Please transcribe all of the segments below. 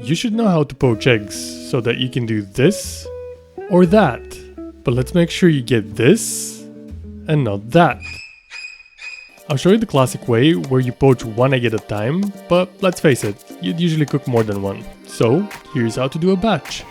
You should know how to poach eggs so that you can do this or that. But let's make sure you get this and not that. I'll show you the classic way where you poach one egg at a time, but let's face it, you'd usually cook more than one. So here's how to do a batch.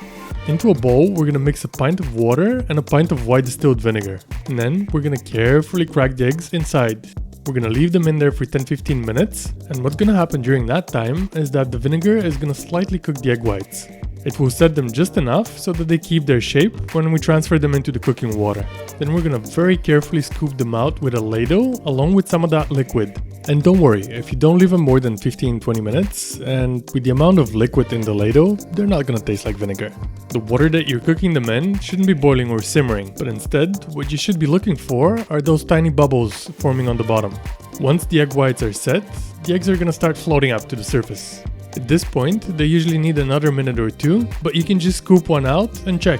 Into a bowl, we're gonna mix a pint of water and a pint of white distilled vinegar. And then we're gonna carefully crack the eggs inside. We're gonna leave them in there for 10-15 minutes, and what's gonna happen during that time is that the vinegar is gonna slightly cook the egg whites. It will set them just enough so that they keep their shape when we transfer them into the cooking water. Then we're gonna very carefully scoop them out with a ladle along with some of that liquid. And don't worry, if you don't leave them more than 15-20 minutes, and with the amount of liquid in the ladle, they're not gonna taste like vinegar. The water that you're cooking them in shouldn't be boiling or simmering, but instead, what you should be looking for are those tiny bubbles forming on the bottom. Once the egg whites are set, the eggs are gonna start floating up to the surface. At this point, they usually need another minute or two, but you can just scoop one out and check.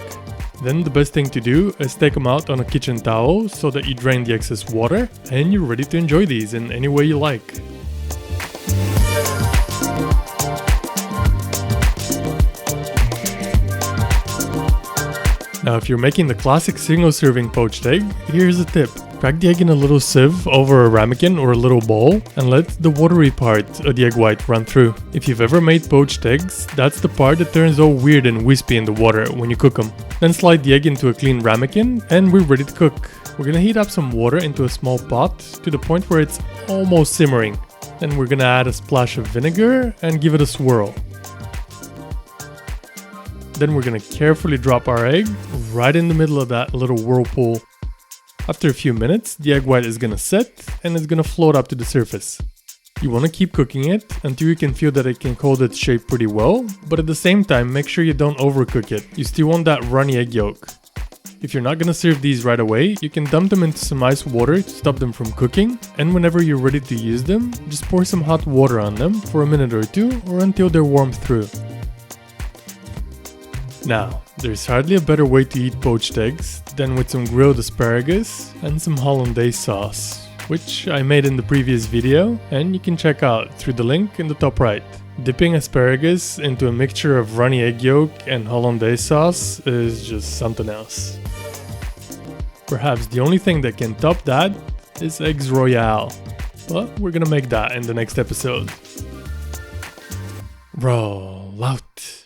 Then the best thing to do is take them out on a kitchen towel so that you drain the excess water, and you're ready to enjoy these in any way you like. Now if you're making the classic single serving poached egg, here's a tip. Crack the egg in a little sieve over a ramekin or a little bowl and let the watery part of the egg white run through. If you've ever made poached eggs, that's the part that turns all weird and wispy in the water when you cook them. Then slide the egg into a clean ramekin and we're ready to cook. We're gonna heat up some water into a small pot to the point where it's almost simmering. Then we're gonna add a splash of vinegar and give it a swirl. Then we're gonna carefully drop our egg right in the middle of that little whirlpool. After a few minutes, the egg white is gonna set and it's gonna float up to the surface. You wanna keep cooking it until you can feel that it can hold its shape pretty well, but at the same time make sure you don't overcook it. You still want that runny egg yolk. If you're not gonna serve these right away, you can dump them into some ice water to stop them from cooking, and whenever you're ready to use them, just pour some hot water on them for a minute or two or until they're warmed through. Now, there's hardly a better way to eat poached eggs than with some grilled asparagus and some hollandaise sauce, which I made in the previous video and you can check out through the link in the top right. Dipping asparagus into a mixture of runny egg yolk and hollandaise sauce is just something else. Perhaps the only thing that can top that is eggs royale, but we're gonna make that in the next episode. Roll out.